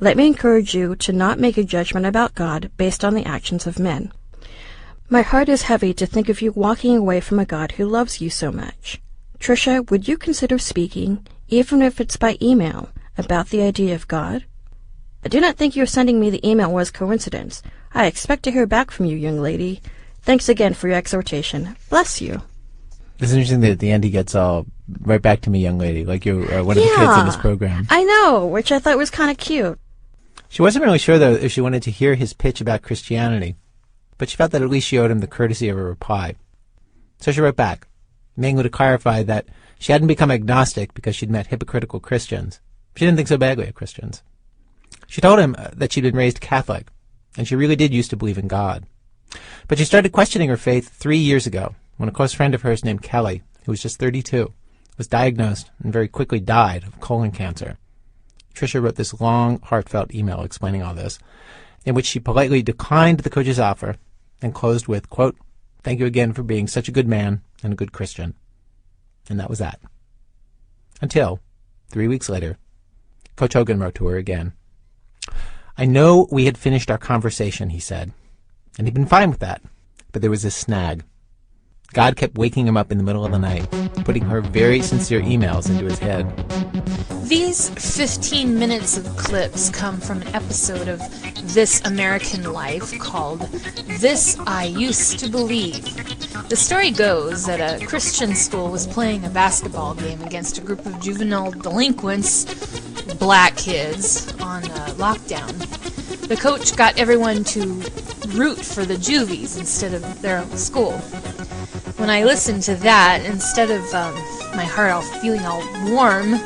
let me encourage you to not make a judgment about God based on the actions of men. My heart is heavy to think of you walking away from a God who loves you so much. Tricia, would you consider speaking, even if it's by email, about the idea of God? I do not think your sending me the email was coincidence. I expect to hear back from you, young lady. Thanks again for your exhortation. Bless you. It's interesting that at the end he gets all right back to me, young lady, like you're one of the kids in this program. I know, which I thought was kind of cute. She wasn't really sure, though, if she wanted to hear his pitch about Christianity, but she felt that at least she owed him the courtesy of a reply. So she wrote back, mainly to clarify that she hadn't become agnostic because she'd met hypocritical Christians. She didn't think so badly of Christians. She told him that she'd been raised Catholic, and she really did used to believe in God. But she started questioning her faith 3 years ago, when a close friend of hers named Kelly, who was just 32, was diagnosed and very quickly died of colon cancer. Tricia wrote this long, heartfelt email explaining all this, in which she politely declined the coach's offer and closed with, quote, "Thank you again for being such a good man and a good Christian." And that was that. Until, 3 weeks later, Coach Hogan wrote to her again. "I know we had finished our conversation," he said, and he'd been fine with that, but there was this snag. God kept waking him up in the middle of the night, putting her very sincere emails into his head. These 15 minutes of clips come from an episode of This American Life called This I Used to Believe. The story goes that a Christian school was playing a basketball game against a group of juvenile delinquents, black kids, on lockdown. The coach got everyone to root for the juvies instead of their own school. When I listened to that, instead of my heart all feeling all warm,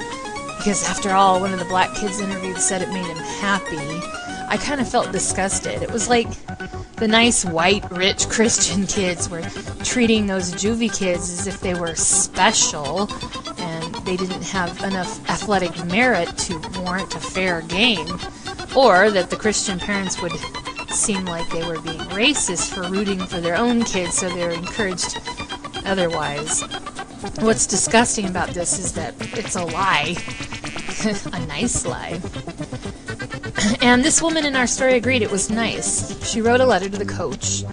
because after all, one of the black kids interviewed said it made him happy, I kind of felt disgusted. It was like the nice, white, rich Christian kids were treating those juvie kids as if they were special, and they didn't have enough athletic merit to warrant a fair game, or that the Christian parents would seem like they were being racist for rooting for their own kids, so they're encouraged otherwise. What's disgusting about this is that it's a lie. A nice lie. And this woman in our story agreed it was nice. She wrote a letter to the coach,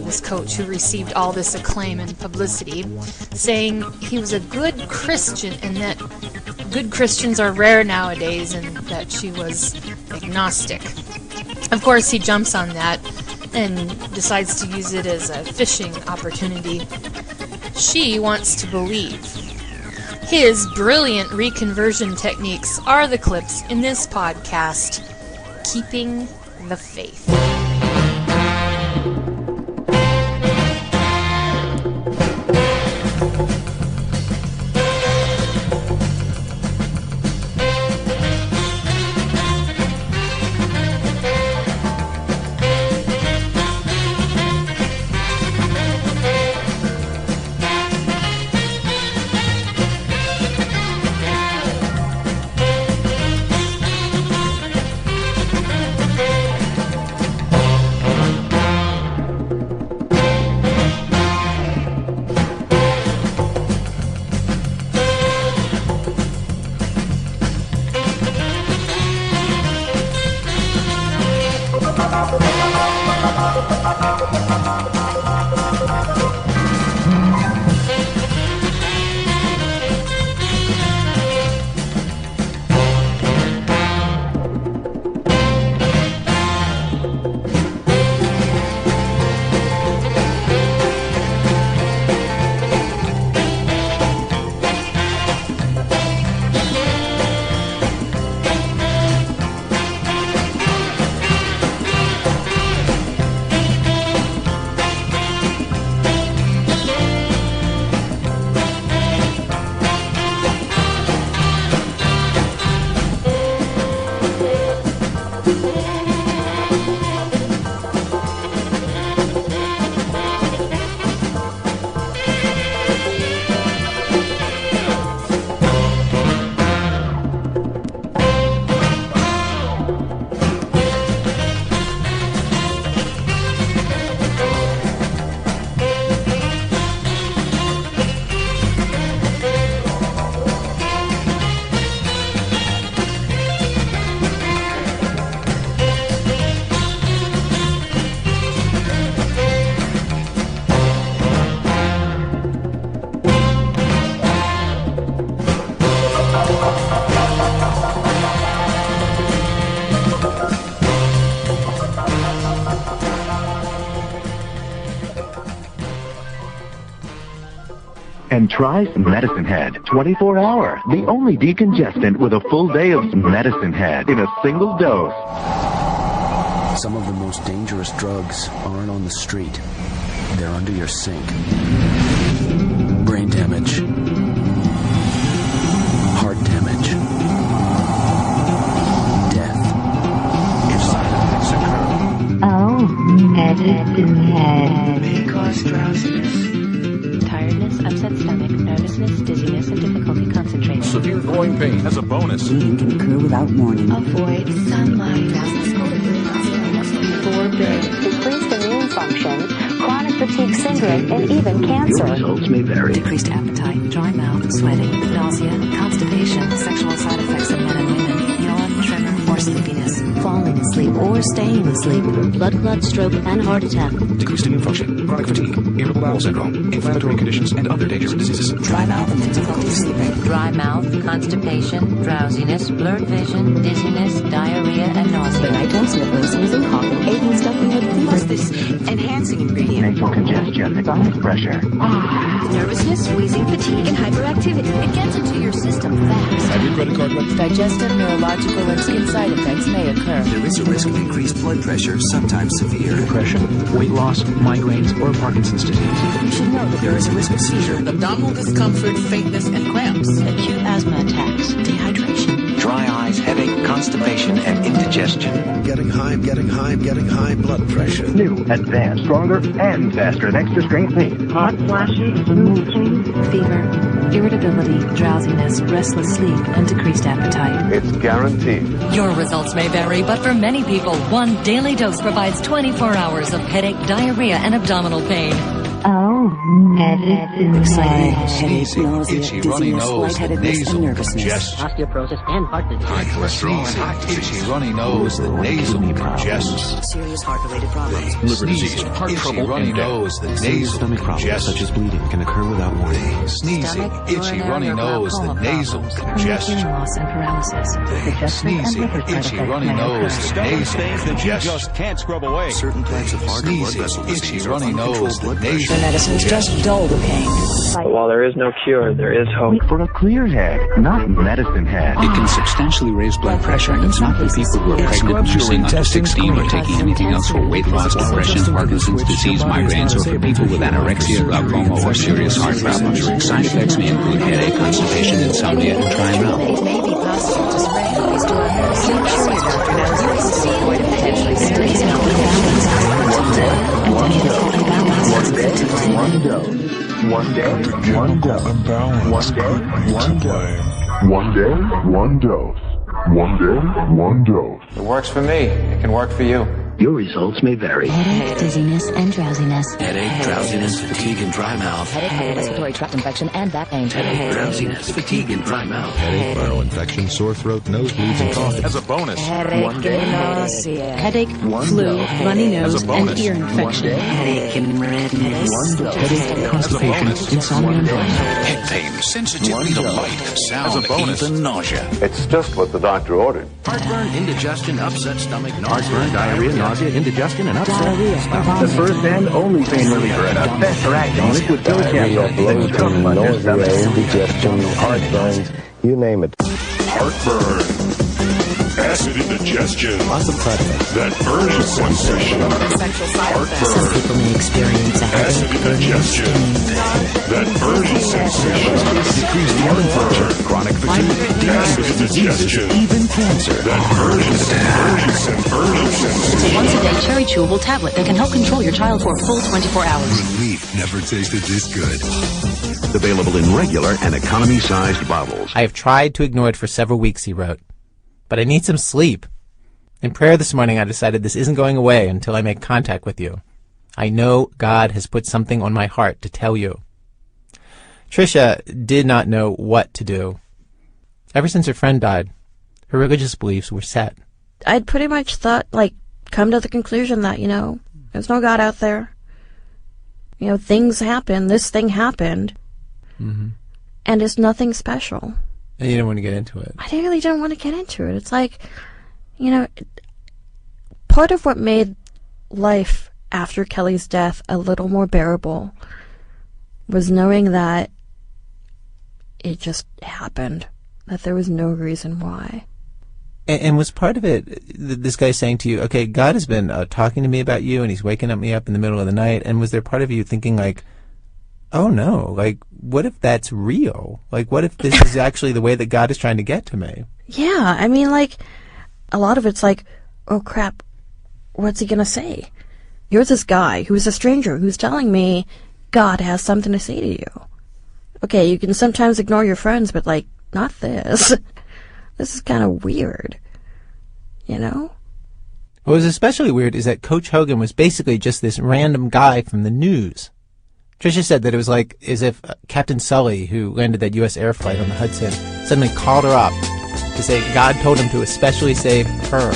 this coach who received all this acclaim and publicity, saying he was a good Christian and that good Christians are rare nowadays, and that she was agnostic. Of course, he jumps on that and decides to use it as a fishing opportunity. She wants to believe. His brilliant reconversion techniques are the clips in this podcast, Keeping the Faith. And try Medicine Head 24-hour. The only decongestant with a full day of Medicine Head in a single dose. Some of the most dangerous drugs aren't on the street. They're under your sink. Brain damage. Heart damage. Death. If side effects occur. Medicine Head. May cause drowsiness. Tiredness, upset stomach, nervousness, dizziness, and difficulty concentrating. Severe growing pain as a bonus. Bleeding can occur without warning. Avoid sunlight. Forbid. Decreased immune function, chronic fatigue syndrome, and even cancer. Your results may vary. Decreased appetite, dry mouth, sweating, nausea, constipation, sexual side effects in men and women, yawn, tremor, or sleepiness. Falling asleep or staying asleep. Blood clot, stroke, and heart attack. Decreased immune function, chronic fatigue, irritable bowel syndrome, inflammatory conditions, and other dangerous diseases. Dry mouth and difficulty sleeping. Dry mouth, constipation, drowsiness, blurred vision, dizziness, diarrhea, and nausea. Nighttime sniffling, sneezing, coughing, aching, stuffing, and fever. What's this enhancing ingredient? Nasal congestion, sinus pressure. Nervousness, wheezing, fatigue, and hyperactivity. It gets into your system fast. Have your credit card ready? Digestive, neurological, and skin side effects may occur. There is a risk of increased blood pressure, sometimes severe. Depression, weight loss, migraines, or Parkinson's disease. You should know that there is a risk of seizure. Abdominal discomfort, faintness, and cramps. Acute asthma attacks. Dehydration. Dry eyes, headache, constipation, and indigestion. Getting high blood pressure. New, advanced, stronger, and faster than extra strength pain. Hot flashes, mood swings. Fever, irritability, drowsiness, restless sleep, and decreased appetite. It's guaranteed. Your results may vary, but for many people, one daily dose provides 24 hours of headache, diarrhea, and abdominal pain. Medicine Excitement, Head. headache, nausea, itchy, runny dizziness, nose, lightheadedness, nasal and nervousness. congestion. Osteoporosis and heart disease. High cholesterol and hot itchy, runny nose, the nasal congestion. Serious heart-related problems. Liver disease, heart trouble, runny nose, the nasal Stomach problems such as congestion. bleeding can occur without warning. Sneezing, Stomach, itchy, urinary, runny or nose, the glaucoma nasal problems. Hearing congestion. loss and paralysis. Sneezing, itchy, runny nose, the nasal congestion. can't scrub away. Certain types of heart and blood Sneezing, vessel itchy, disease or runny uncontrolled nose, the blood pressure. nasal Medicines just dull the pain. While there is no cure, there is hope. For a clear head, not Medicine Head. It can substantially raise blood pressure, and it's not for people who are pregnant, nursing under 16, or taking anything else for weight loss, depression, Parkinson's disease, migraines, or for people with anorexia, glaucoma, or serious heart problems. Side effects may include headache, constipation, insomnia, and dry mouth. It may be possible to spray these to our Make sure your doctor knows you can see what potentially serious One dose. One day, one dose. One day, one dose. One day, one dose. One day, one dose. It works for me. It can work for you. Your results may vary. Headache, dizziness, and drowsiness. Headache, drowsiness, fatigue, and dry mouth. headache, respiratory tract infection, and back pain. Headache, drowsiness, fatigue, and dry mouth. Headache, viral infection, sore throat, nosebleeds, and cough. As a bonus. Headache, nausea. Headache, flu, runny nose, and ear infection. Headache and redness. Headache, constipation, insomnia, and dry mouth. Head pain, sensitivity to light, sound, even nausea. It's just what the doctor ordered. Heartburn, indigestion, upset stomach, heartburn, diarrhea, nausea, indigestion, and upset. The first and only pain reliever and a faster-acting liquid pill capsule. Bloating, nausea, indigestion, heartburn, you name it. Heartburn, acid indigestion, Lots of side effects. that burning sensation, Some people may experience a acid headache, indigestion, that burning sensation, Decreased lung function, chronic fatigue, acid indigestion, even cancer. that burning sensation. Once a day cherry chewable tablet that can help control your child for a full 24 hours. Relief never tasted this good. Available in regular and economy-sized bottles. I have tried to ignore it for several weeks, he wrote. But I need some sleep. In prayer this morning, I decided this isn't going away until I make contact with you. I know God has put something on my heart to tell you. Tricia did not know what to do. Ever since her friend died, her religious beliefs were set. I'd pretty much thought, come to the conclusion that, there's no God out there. Things happen. This thing happened. Mm-hmm. And it's nothing special. And you didn't want to get into it. I really don't want to get into it. It's part of what made life after Kelly's death a little more bearable was knowing that it just happened, that there was no reason why. And was part of it this guy saying to you, okay, God has been talking to me about you, and he's waking me up in the middle of the night, and was there part of you thinking, like, oh no, like, what if that's real? Like, what if this is actually the way that God is trying to get to me? Yeah, I mean, like, a lot of it's like, oh crap, what's he gonna say? Here's this guy who's a stranger who's telling me God has something to say to you. Okay, you can sometimes ignore your friends, but, like, not this. This is kind of weird, you know? What was especially weird is that Coach Hogan was basically just this random guy from the news. Tricia said that it was like as if Captain Sully, who landed that U.S. air flight on the Hudson, suddenly called her up to say God told him to especially save her.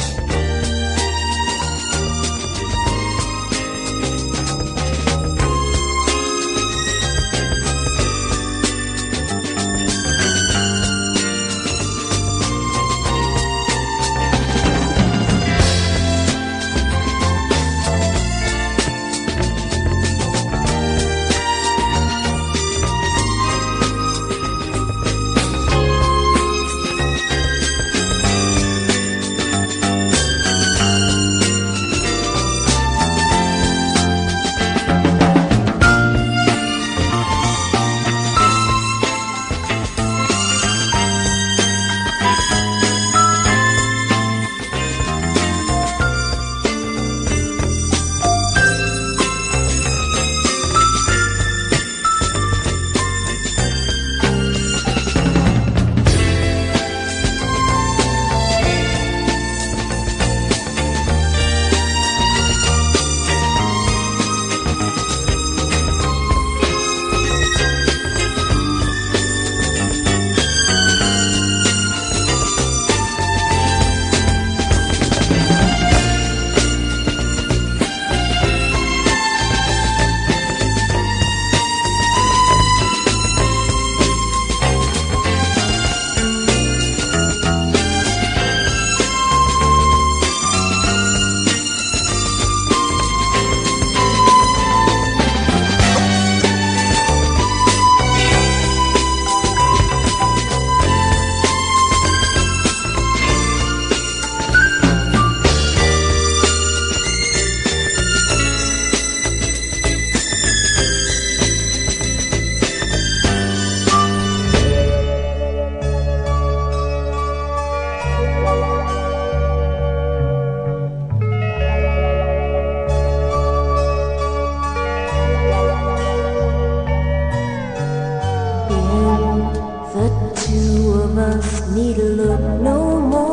need to look no more.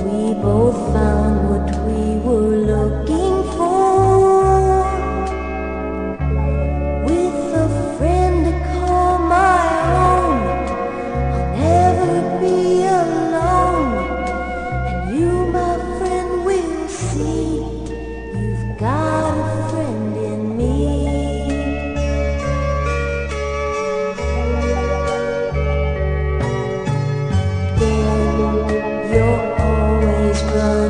We both found what we were looking for. With a friend to call my own, I'll never be alone. And you, my friend, will see you've got a friend in me. You're always running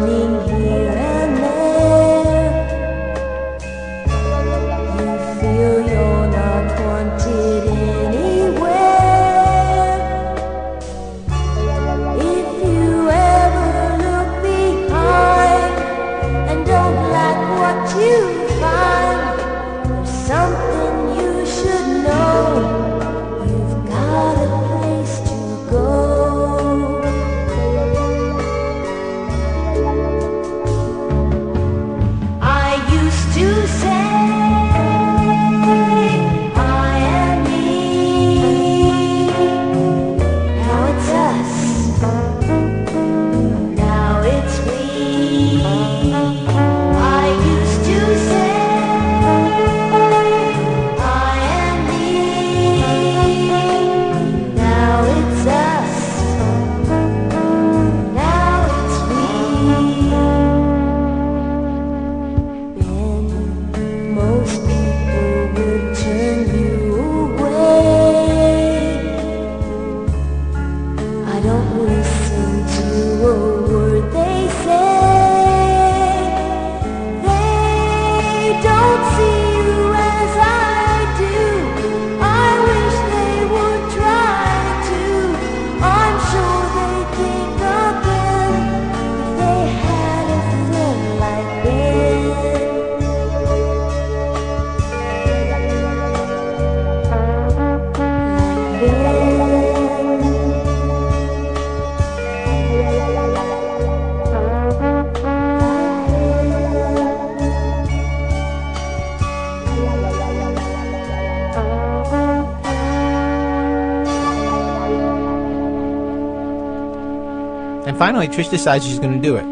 And finally, Trish decides she's going to do it.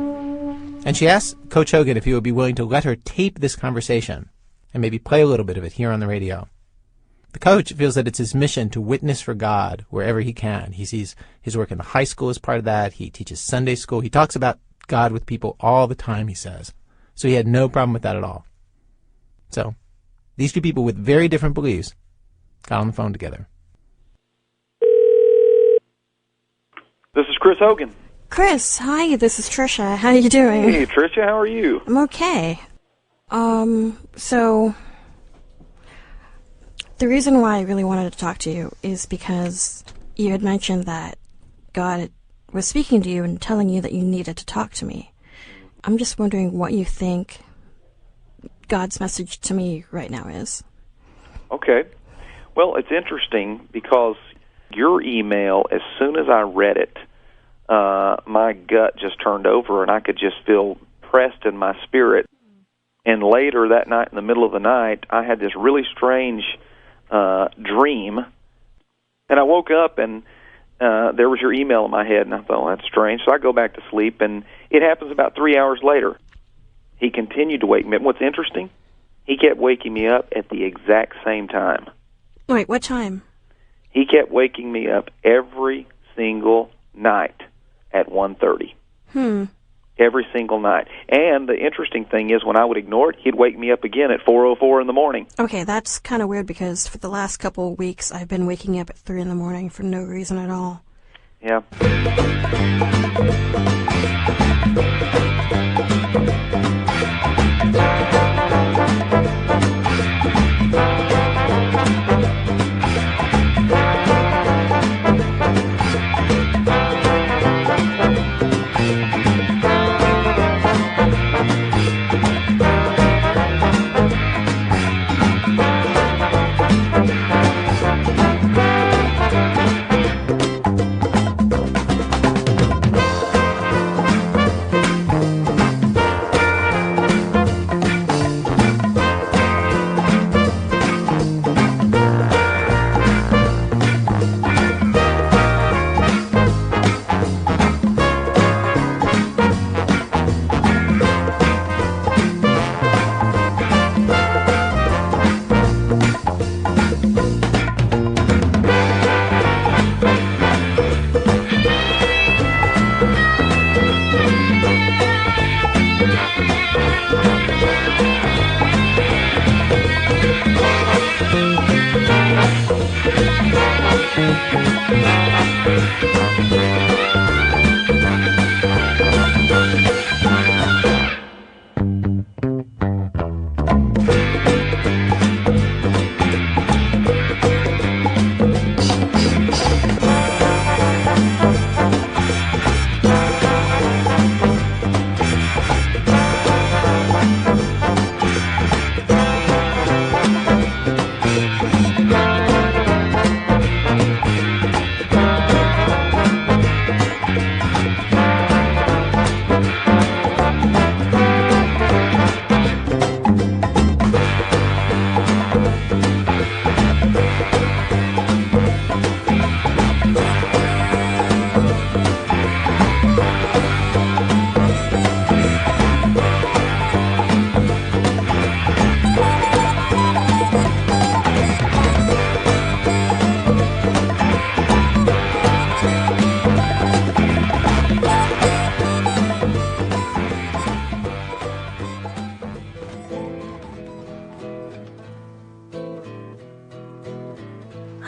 And she asks Coach Hogan if he would be willing to let her tape this conversation and maybe play a little bit of it here on the radio. The coach feels that it's his mission to witness for God wherever he can. He sees his work in the high school as part of that. He teaches Sunday school. He talks about God with people all the time, he says. So he had no problem with that at all. So these two people with very different beliefs got on the phone together. This is Chris Hogan. Chris, hi, this is Trisha. How are you doing? Hey, Tricia, how are you? I'm okay. So the reason why I really wanted to talk to you is because you had mentioned that God was speaking to you and telling you that you needed to talk to me. I'm just wondering what you think God's message to me right now is. Okay. Well, it's interesting because your email, as soon as I read it, my gut just turned over and I could just feel pressed in my spirit. And later that night, in the middle of the night, I had this really strange dream. And I woke up and there was your email in my head, and I thought, well, that's strange. So I go back to sleep, and it happens about 3 hours later. He continued to wake me up. What's interesting, he kept waking me up at the exact same time. Wait, what time? He kept waking me up every single night at 1:30. Every single night. And the interesting thing is, when I would ignore it, he'd wake me up again at 4:04 in the morning. Okay, that's kind of weird because for the last couple of weeks, I've been waking up at 3 in the morning for no reason at all. Yeah.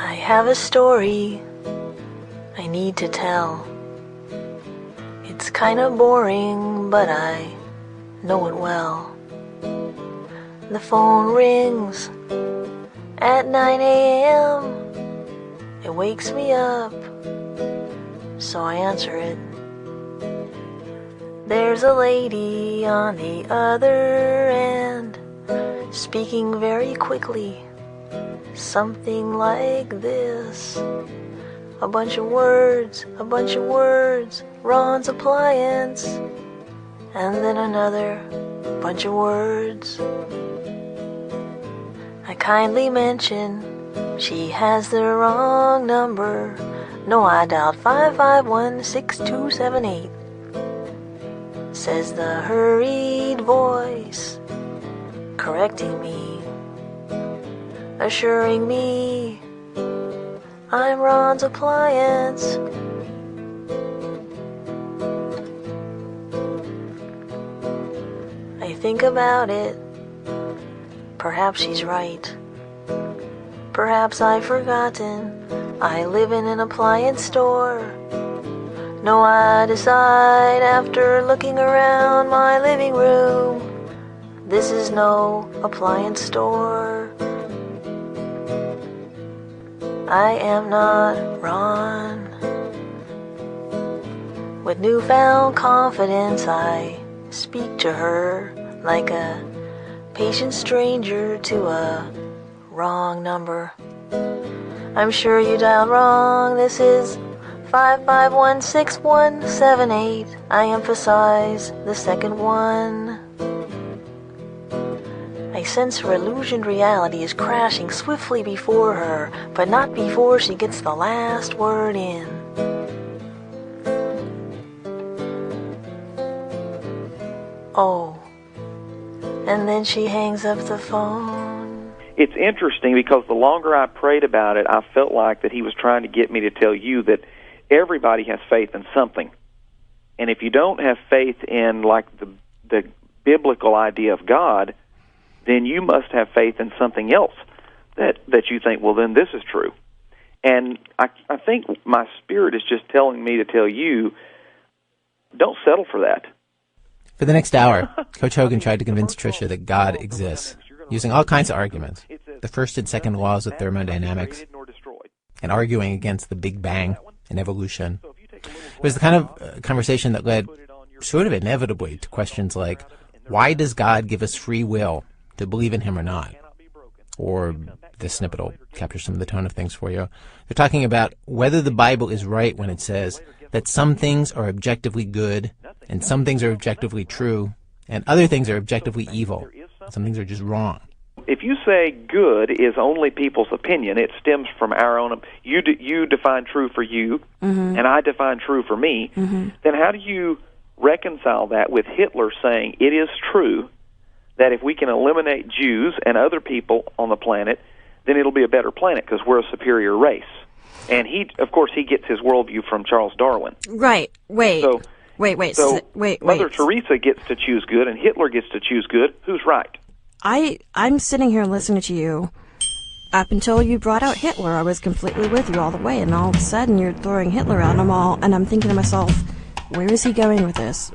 I have a story I need to tell. It's kinda boring, but I know it well. The phone rings at 9 a.m. It wakes me up, so I answer it. There's a lady on the other end, speaking very quickly. Something like this. A bunch of words, Ron's appliance. And then another bunch of words. I kindly mention she has the wrong number. No, I dialed 551-6278. Says the hurried voice, correcting me, assuring me I'm Ron's appliance. I think about it. Perhaps she's right. Perhaps I've forgotten I live in an appliance store. No, I decide after looking around my living room, this is no appliance store. I am not Ron. With newfound confidence, I speak to her like a patient stranger to a wrong number. I'm sure you dialed wrong. This is 551-6178. I emphasize the second one. I sense her illusioned reality is crashing swiftly before her, but not before she gets the last word in. Oh, and then she hangs up the phone. It's interesting because the longer I prayed about it, I felt like that he was trying to get me to tell you that everybody has faith in something. And if you don't have faith in like the biblical idea of God, then you must have faith in something else that you think, well, then this is true. And I think my spirit is just telling me to tell you, don't settle for that. For the next hour, Coach Hogan tried to convince Tricia that God exists, using all kinds of arguments. The first and second laws of thermodynamics, and arguing against the Big Bang and evolution. It was the kind of conversation that led sort of inevitably to questions like, why does God give us free will to believe in him or not? Or this snippet will capture some of the tone of things for you. They're talking about whether the Bible is right when it says that some things are objectively good and some things are objectively true and other things are objectively evil. Some things are just wrong. If you say good is only people's opinion, it stems from our own. You define true for you, and I define true for me. Then how do you reconcile that with Hitler saying it is true that if we can eliminate Jews and other people on the planet, then it'll be a better planet because we're a superior race? And he, of course, he gets his worldview from Charles Darwin. Right. Wait. So Wait. Mother Teresa gets to choose good, and Hitler gets to choose good. Who's right? I'm sitting here listening to you. Up until you brought out Hitler, I was completely with you all the way, and all of a sudden you're throwing Hitler out and I'm thinking to myself, where is he going with this?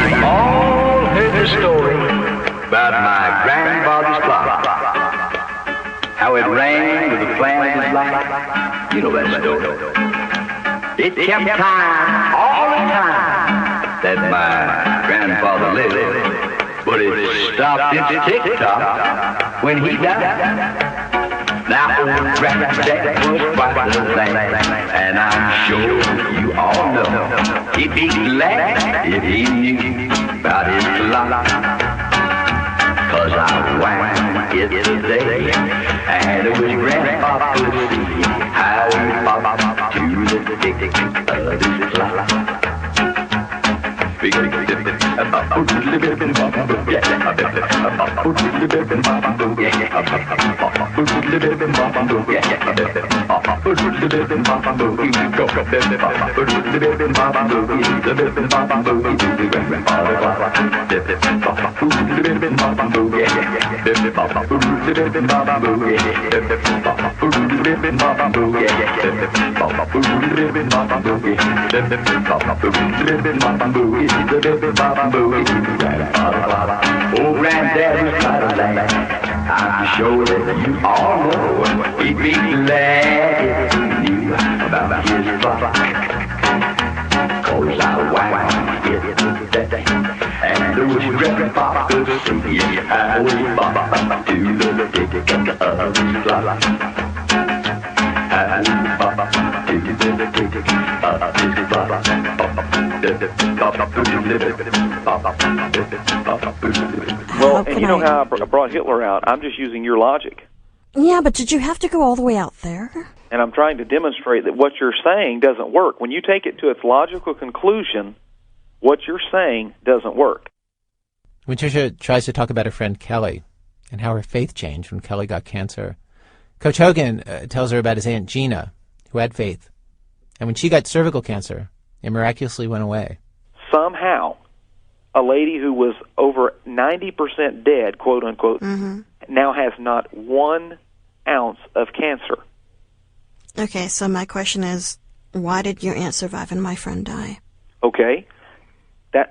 you've all heard the story about my grandfather's clock. How it rang with the flames of light. You know that story. It kept time all the time that my grandfather lived. But it stopped its tick-tock when he died. Now, old Granddad was quite the thing, and I'm sure you all know he'd be glad if he knew about his clock. 'Cause I wang it today, and it was Grandpa could see how he popped to the tick of his clock. Oh, Granddad was quite a lad. I'm sure that you all know he'd be glad if he knew about his clock. 'Cause I wang it today, and there was Grandpa could see how he popped to the tick of his clock. How he popped to the tick of his clock. Well, and you know how I brought Hitler out. I'm just using your logic. Yeah, but did you have to go all the way out there? And I'm trying to demonstrate that what you're saying doesn't work. When you take it to its logical conclusion, what you're saying doesn't work. When Tricia tries to talk about her friend Kelly and how her faith changed when Kelly got cancer, Coach Hogan tells her about his Aunt Gina, who had faith. And when she got cervical cancer, it miraculously went away. Somehow, a lady who was over 90% dead, quote unquote, now has not 1 ounce of cancer. Okay, so my question is, why did your aunt survive and my friend die? Okay.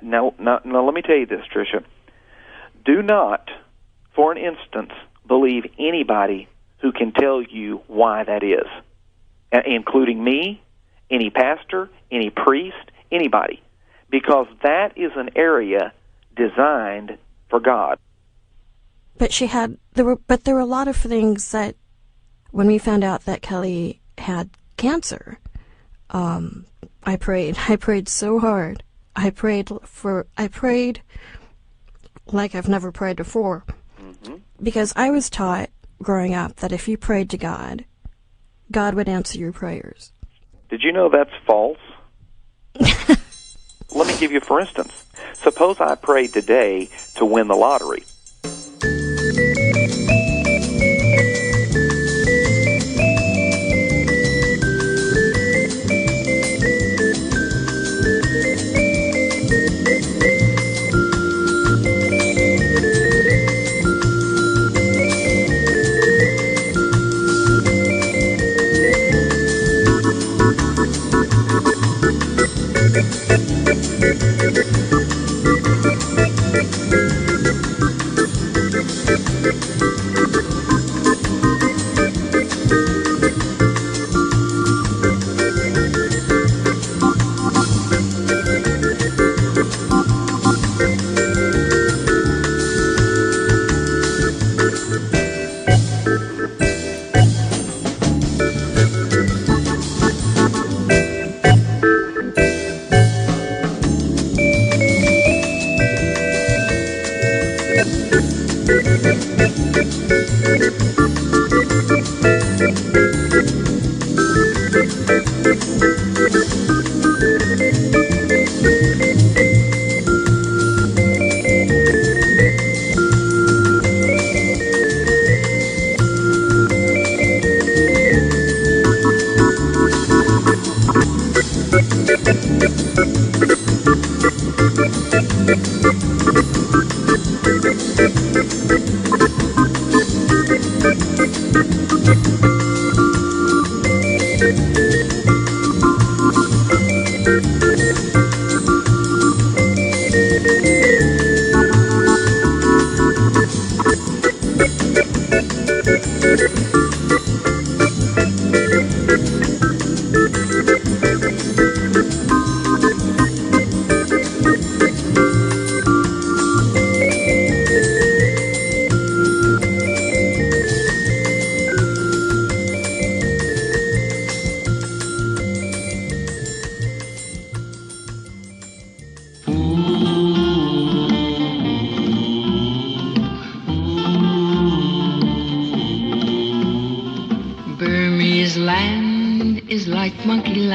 Now, let me tell you this, Tricia. Do not, for an instance, believe anybody who can tell you why that is, including me, any pastor, any priest, anybody, because that is an area designed for God. But there were a lot of things that, when we found out that Kelly had cancer, I prayed so hard. I prayed like I've never prayed before. Because I was taught growing up that if you prayed to God, God would answer your prayers. Did you know that's false? Let me give you, for instance, suppose I prayed today to win the lottery.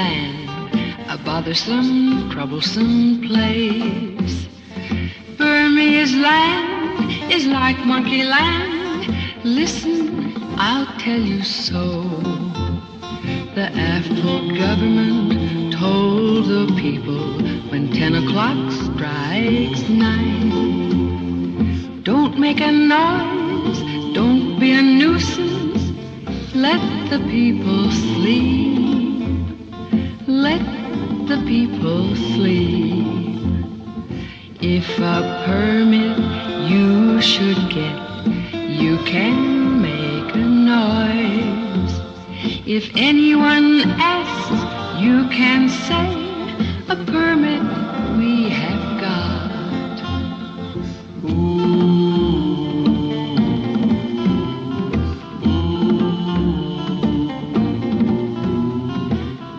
land, a bothersome, troublesome place. Burmese land is like monkey land. Listen, I'll tell you so. The AFTO government told the people when 10 o'clock strikes 9, don't make a noise, don't be a nuisance, let the people sleep, let the people sleep. If a permit you should get, you can make a noise. If anyone asks, you can say, a permit we have got.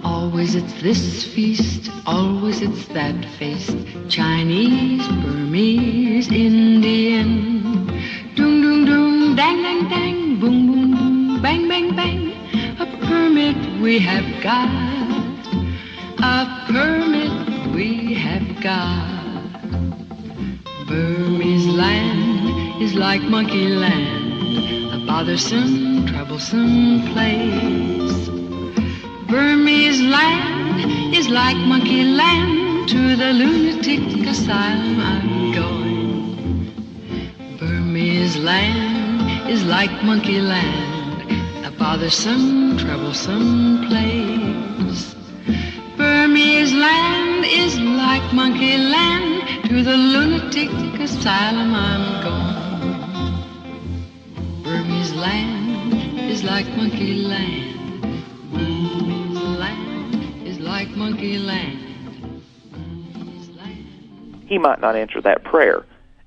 Always it's this feast, always it's that feast. Chinese, Burmese, Indian. Doom, doom, doom, dang, dang, dang, boom, boom, boom, bang, bang, bang. A permit we have got. A permit we have got. Burmese land is like monkey land, a bothersome, troublesome place. Burmese land is like monkey land, to the lunatic asylum I'm going. Burmese land is like monkey land, a bothersome, troublesome place. Burmese land is like monkey land, to the lunatic asylum I'm going. Burmese land is like monkey land. Burmese land is like monkey land. He might not answer that prayer,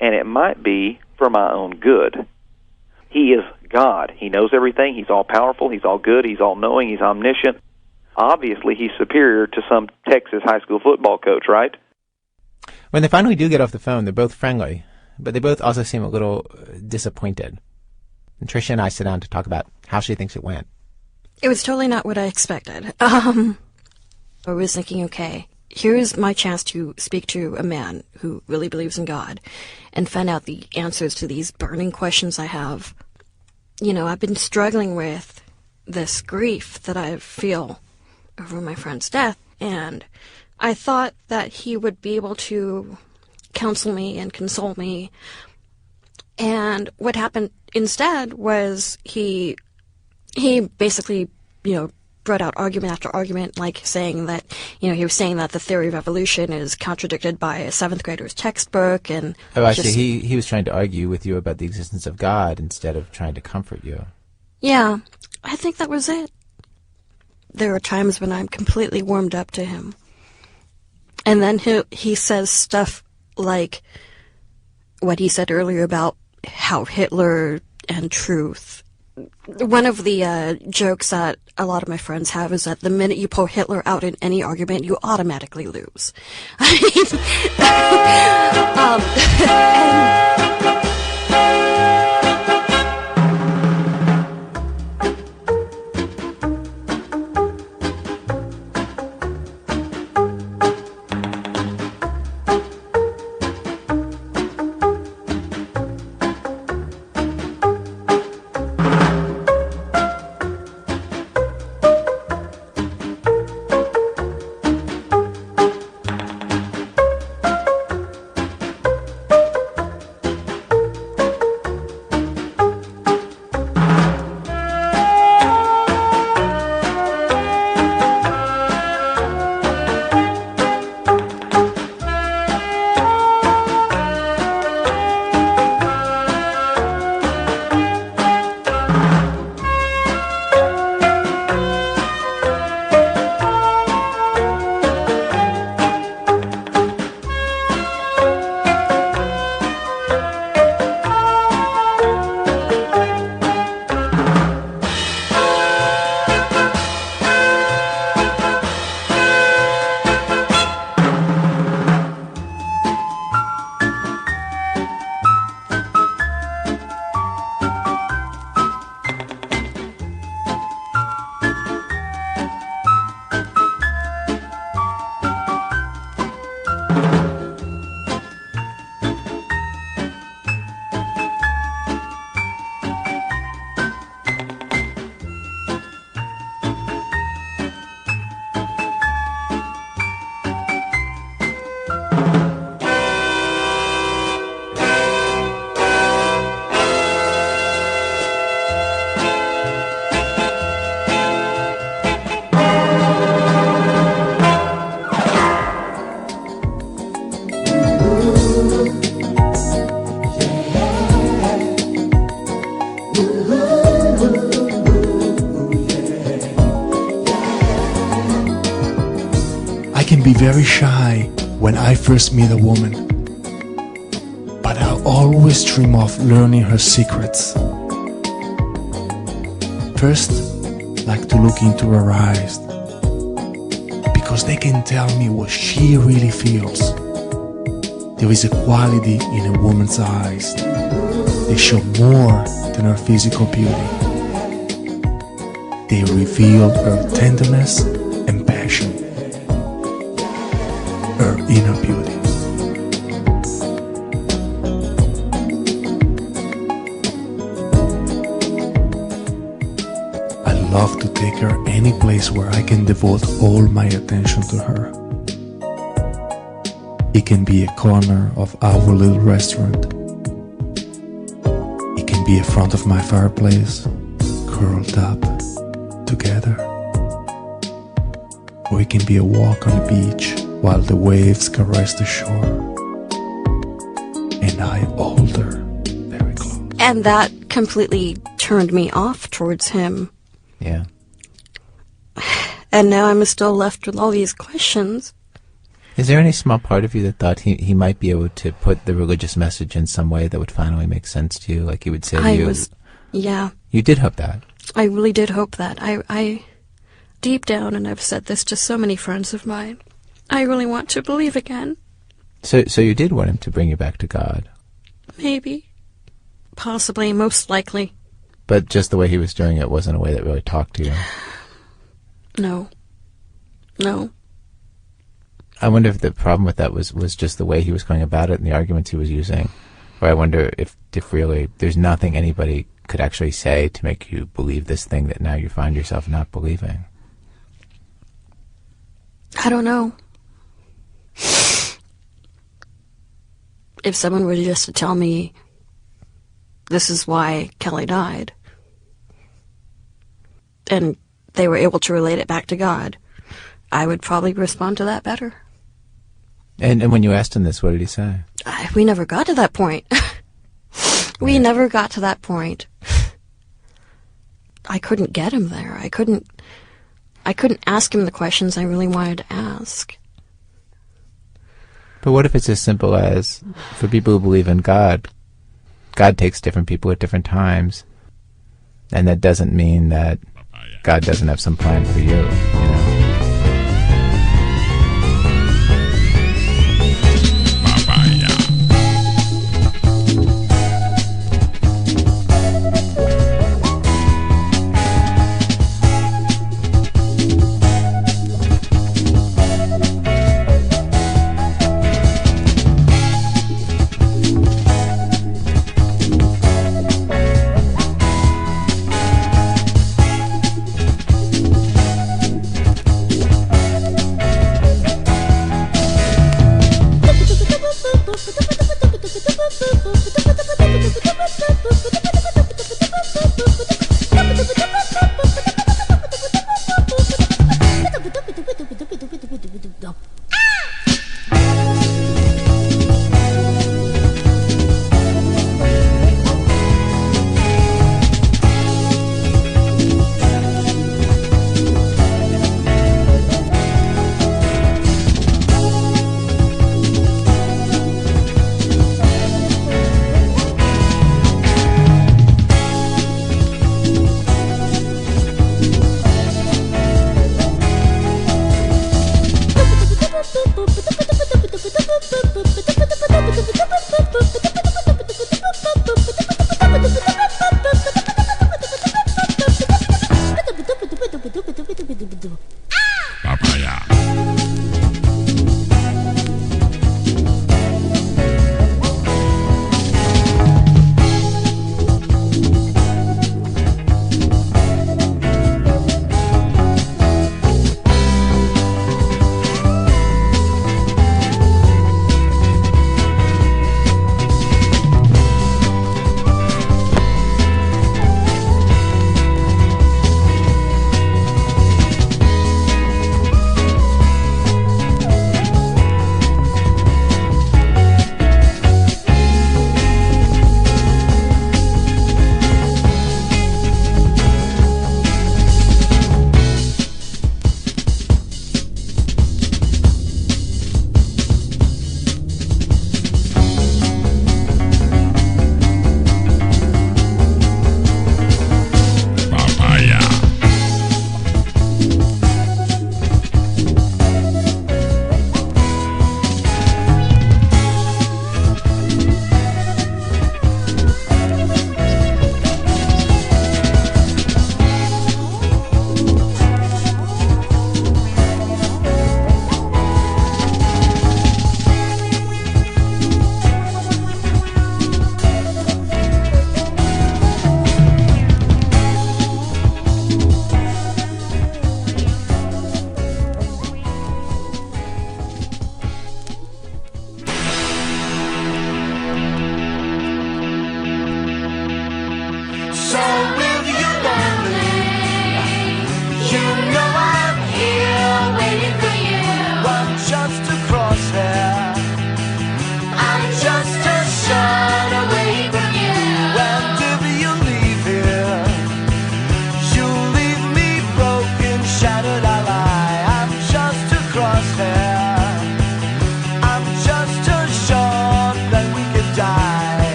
and it might be for my own good. He is God. He knows everything. He's all-powerful. He's all-good. He's all-knowing. He's omniscient. Obviously, he's superior to some Texas high school football coach, right? When they finally do get off the phone, they're both friendly, but they both also seem a little disappointed. And Tricia and I sit down to talk about how she thinks it went. It was totally not what I expected. I was thinking, okay, here's my chance to speak to a man who really believes in God and find out the answers to these burning questions I have. You know, I've been struggling with this grief that I feel over my friend's death, and I thought that he would be able to counsel me and console me. And what happened instead was he basically, brought out argument after argument, like saying that, he was saying that the theory of evolution is contradicted by a 7th grader's textbook, and... Oh, I see. He was trying to argue with you about the existence of God instead of trying to comfort you. Yeah, I think that was it. There are times when I'm completely warmed up to him. And then he says stuff like what he said earlier about how Hitler and truth. One of the jokes that a lot of my friends have is that the minute you pull Hitler out in any argument, you automatically lose. very shy when I first meet a woman, but I'll always dream of learning her secrets. First, like to look into her eyes, because they can tell me what she really feels. There is a quality in a woman's eyes. They show more than her physical beauty. They reveal her tenderness and passion, her inner beauty. I love to take her any place where I can devote all my attention to her. It can be a corner of our little restaurant. It can be in front of my fireplace, curled up together. Or it can be a walk on the beach while the waves caress the shore. And I hold her very close. And that completely turned me off towards him. Yeah. And now I'm still left with all these questions. Is there any small part of you that thought he might be able to put the religious message in some way that would finally make sense to you? Like he would say to you... Yeah. You did hope that. I really did hope that. I deep down, and I've said this to so many friends of mine, I really want to believe again. So you did want him to bring you back to God? Maybe. Possibly, most likely. But just the way he was doing it wasn't a way that really talked to you? No. No. I wonder if the problem with that was just the way he was going about it and the arguments he was using. Or I wonder if really there's nothing anybody could actually say to make you believe this thing that now you find yourself not believing. I don't know. If someone were just to tell me this is why Kelly died, and they were able to relate it back to God, I would probably respond to that better. And when you asked him this, what did he say? We never got to that point. We never got to that point. I couldn't get him there. I couldn't ask him the questions I really wanted to ask. But what if it's as simple as, for people who believe in God, God takes different people at different times, and that doesn't mean that God doesn't have some plan for you, you know?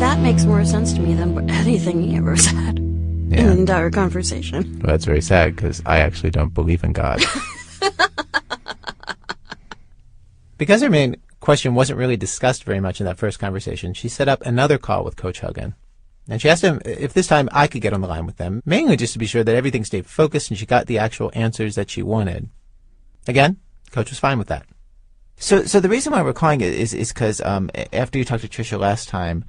That makes more sense to me than anything he ever said in the entire conversation. Well, that's very sad because I actually don't believe in God. Because her main question wasn't really discussed very much in that first conversation, she set up another call with Coach Hogan. And she asked him if this time I could get on the line with them, mainly just to be sure that everything stayed focused and she got the actual answers that she wanted. Again, Coach was fine with that. So the reason why we're calling it is because after you talked to Tricia last time,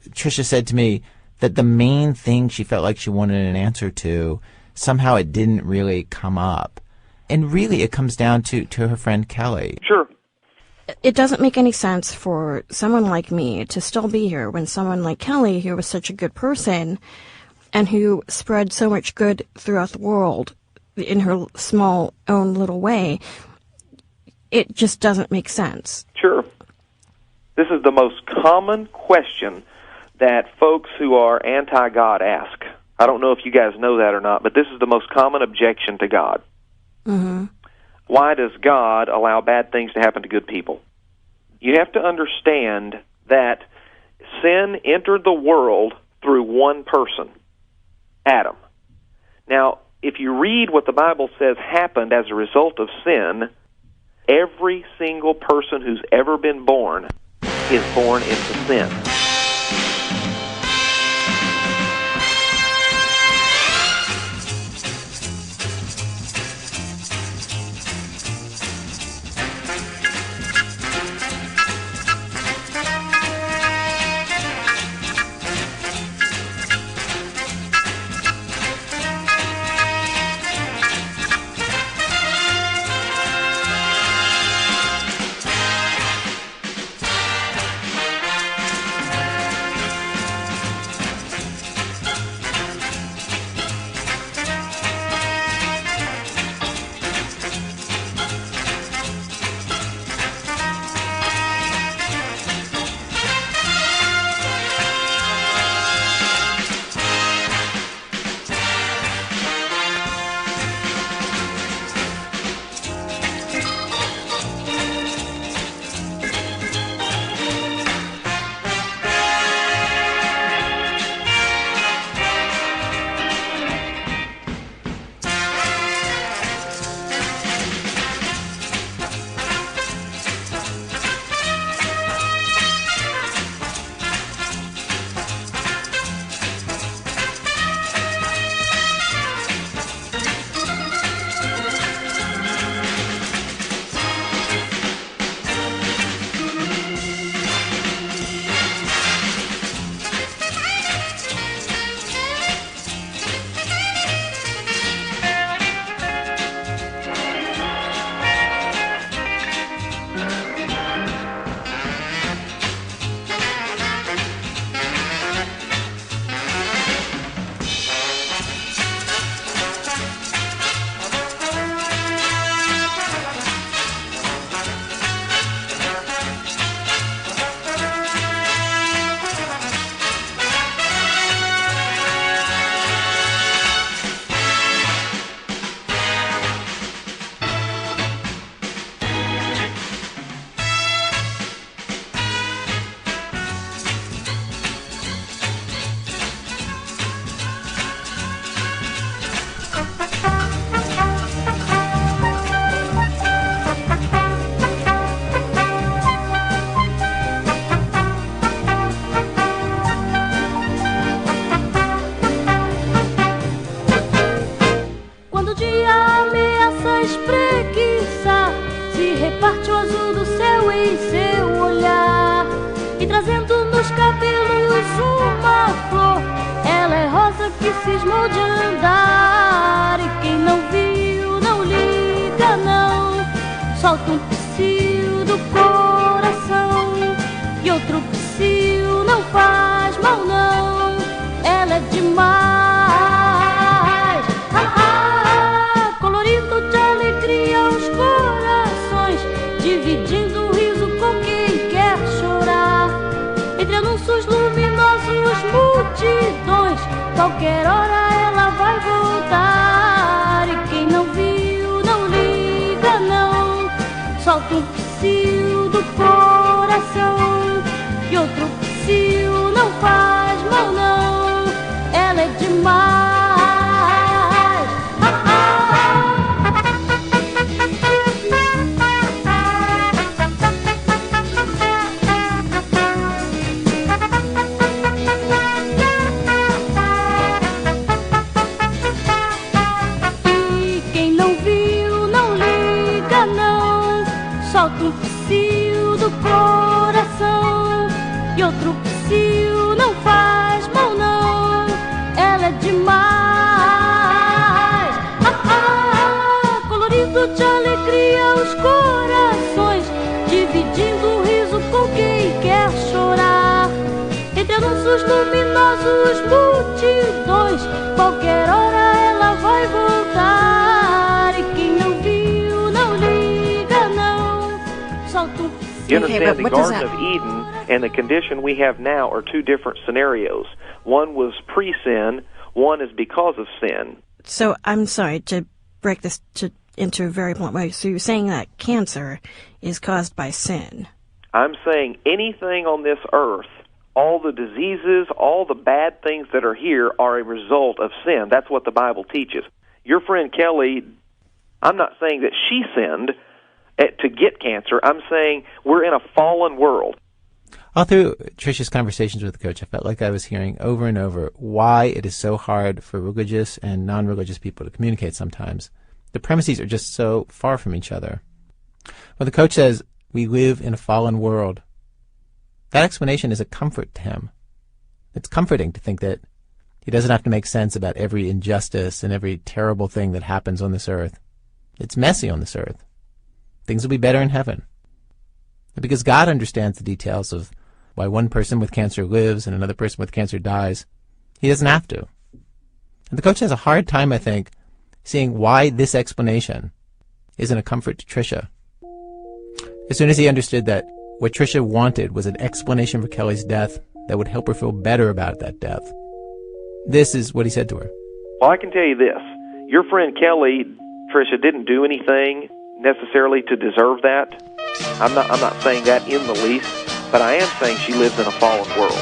Tricia said to me that the main thing she felt like she wanted an answer to, somehow it didn't really come up. And really it comes down to her friend Kelly. Sure. It doesn't make any sense for someone like me to still be here when someone like Kelly, who was such a good person and who spread so much good throughout the world in her small own little way, it just doesn't make sense. Sure. This is the most common question that folks who are anti-God ask. I don't know if you guys know that or not, but this is the most common objection to God. Mm-hmm. Why does God allow bad things to happen to good people? You have to understand that sin entered the world through one person, Adam. Now, if you read what the Bible says happened as a result of sin, every single person who's ever been born is born into sin. reparte o azul do céu em seu olhar, e trazendo nos cabelos uma flor. Ela é rosa que cismou de andar, e quem não viu não liga não. Solta um psiu do coração, e outro psiu não faz mal não. Ela é demais, colorido de alegria os corações, dividindo o riso com quem quer chorar. Entre anúncios luminosos, multidões, qualquer hora ela vai voltar. E quem não viu não liga não. Solta um psiu do coração, e outro psiu não faz macio, não faz mal não, ela é demais. Colorido de alegria os corações, dividindo o riso com quem quer chorar. Entre anúncios luminosos, multidões, qualquer hora ela vai voltar. E quem não viu, não liga não, solta um... You understand, the Garden of Eden and the condition we have now are two different scenarios. One was pre-sin, one is because of sin. So, I'm sorry to break this into a very blunt way. So you're saying that cancer is caused by sin? I'm saying anything on this earth, all the diseases, all the bad things that are here are a result of sin. That's what the Bible teaches. Your friend Kelly, I'm not saying that she sinned to get cancer. I'm saying we're in a fallen world. All through Tricia's conversations with the coach, I felt like I was hearing over and over why it is so hard for religious and non-religious people to communicate sometimes. The premises are just so far from each other. When the coach says, we live in a fallen world, that explanation is a comfort to him. It's comforting to think that he doesn't have to make sense about every injustice and every terrible thing that happens on this earth. It's messy on this earth. Things will be better in heaven. And because God understands the details of why one person with cancer lives and another person with cancer dies, he doesn't have to. And the coach has a hard time, I think, seeing why this explanation isn't a comfort to Tricia. As soon as he understood that what Tricia wanted was an explanation for Kelly's death that would help her feel better about that death, this is what he said to her. Well, I can tell you this. Your friend Kelly, Tricia, didn't do anything necessarily to deserve that. I'm not saying that in the least, but I am saying she lives in a fallen world.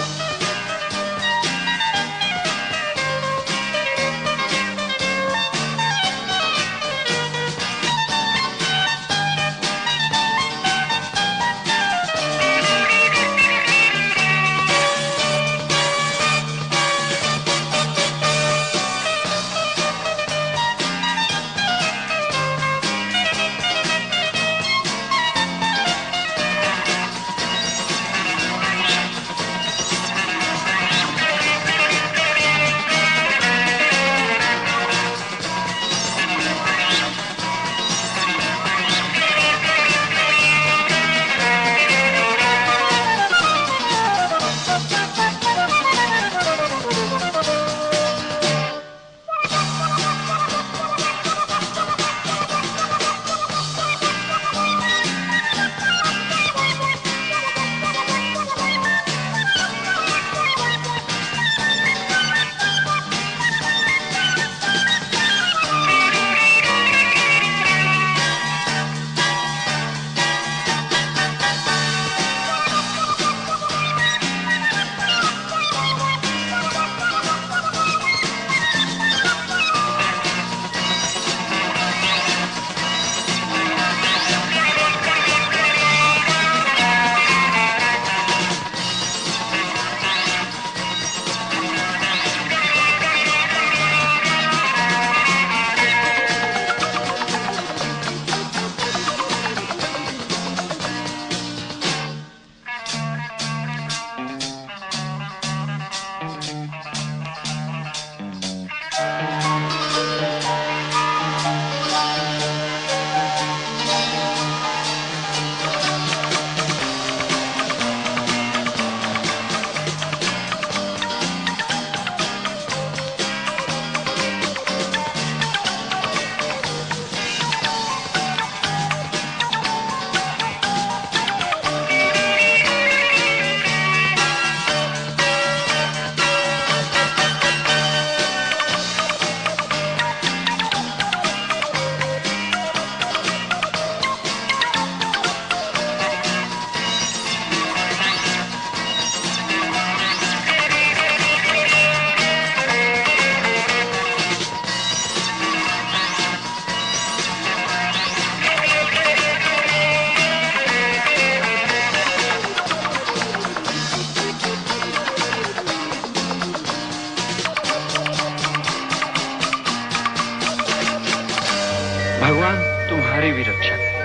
भगवान तुम्हारी भी रक्षा करे।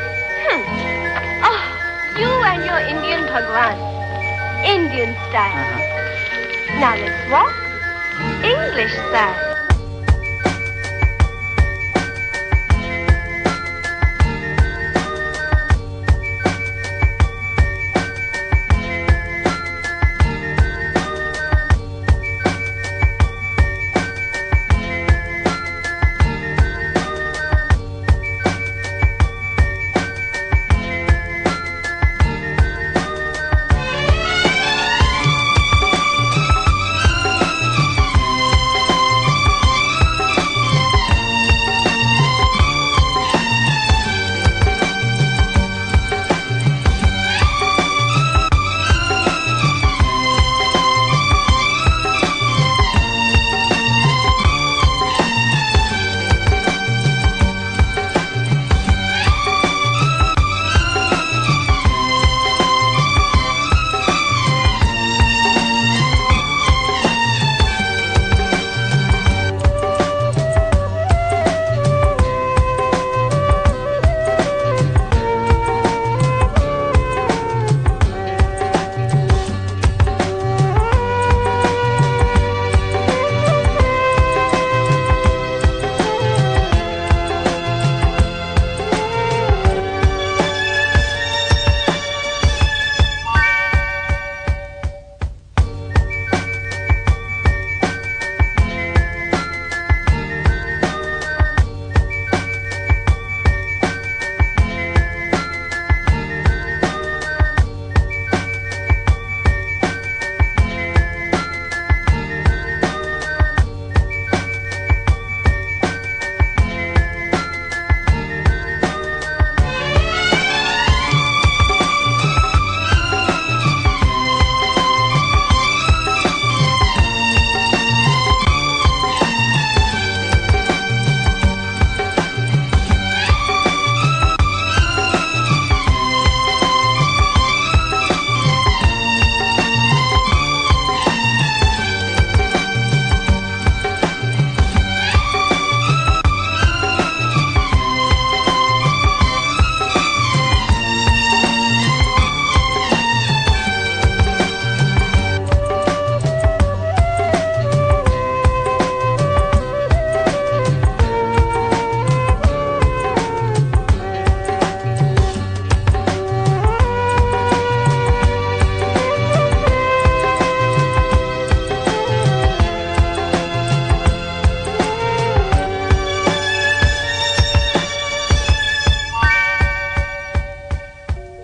Oh, you and your Indian Bhagwan. Indian style. Now let's walk English style.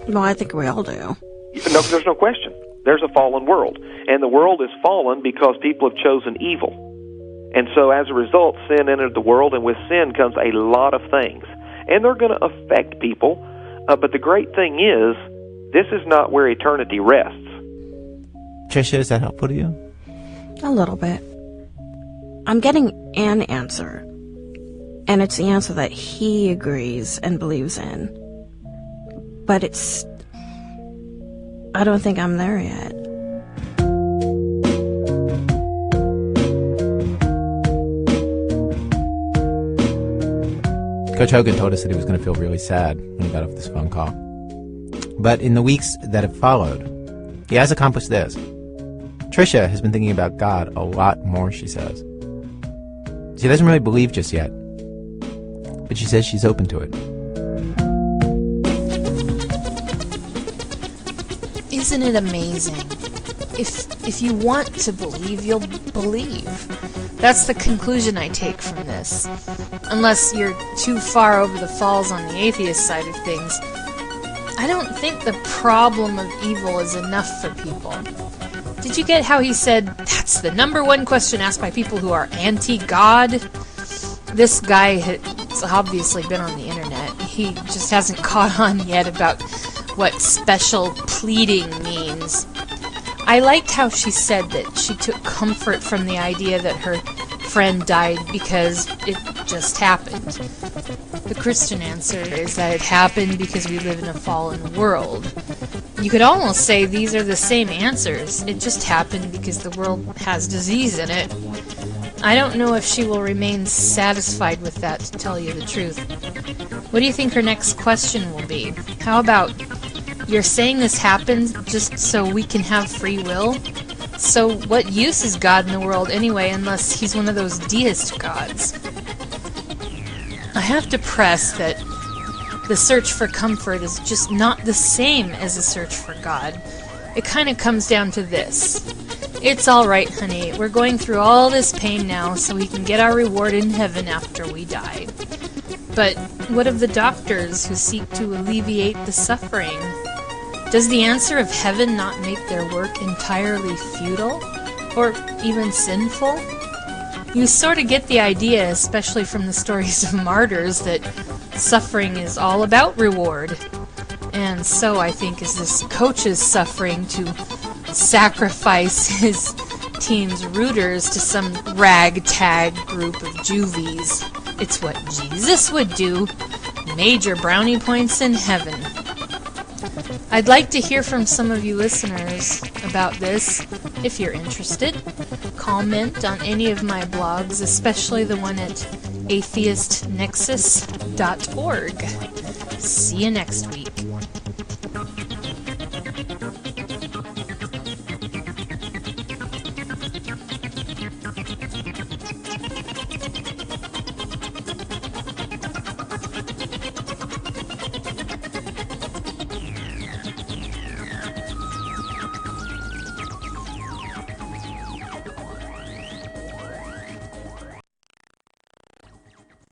Well, I think we all do. No, there's no question. There's a fallen world. And the world is fallen because people have chosen evil. And so as a result, sin entered the world, and with sin comes a lot of things. And they're going to affect people. But the great thing is, this is not where eternity rests. Tricia, is that helpful to you? A little bit. I'm getting an answer. And it's the answer that he agrees and believes in. But it's... I don't think I'm there yet. Coach Hogan told us that he was going to feel really sad when he got off this phone call. But in the weeks that have followed, he has accomplished this. Tricia has been thinking about God a lot more, she says. She doesn't really believe just yet, but she says she's open to it. Isn't it amazing? If you want to believe, you'll believe. That's the conclusion I take from this. Unless you're too far over the falls on the atheist side of things, I don't think the problem of evil is enough for people. Did you get how he said, that's the number one question asked by people who are anti-God? This guy has obviously been on the internet. He just hasn't caught on yet about what special pleading means. I liked how she said that she took comfort from the idea that her friend died because it just happened. The Christian answer is that it happened because we live in a fallen world. You could almost say these are the same answers. It just happened because the world has disease in it. I don't know if she will remain satisfied with that, to tell you the truth. What do you think her next question will be? How about, You're saying this happens just so we can have free will? So what use is God in the world anyway, unless he's one of those deist gods? I have to press that the search for comfort is just not the same as the search for God. It kind of comes down to this. It's alright, honey. We're going through all this pain now so we can get our reward in heaven after we die. But what of the doctors who seek to alleviate the suffering? Does the answer of heaven not make their work entirely futile? Or even sinful? You sort of get the idea, especially from the stories of martyrs, that suffering is all about reward. And so, I think, is this coach's suffering to sacrifice his team's rooters to some ragtag group of juvies. It's what Jesus would do. Major brownie points in heaven. I'd like to hear from some of you listeners about this, if you're interested. Comment on any of my blogs, especially the one at atheistnexus.org. See you next week.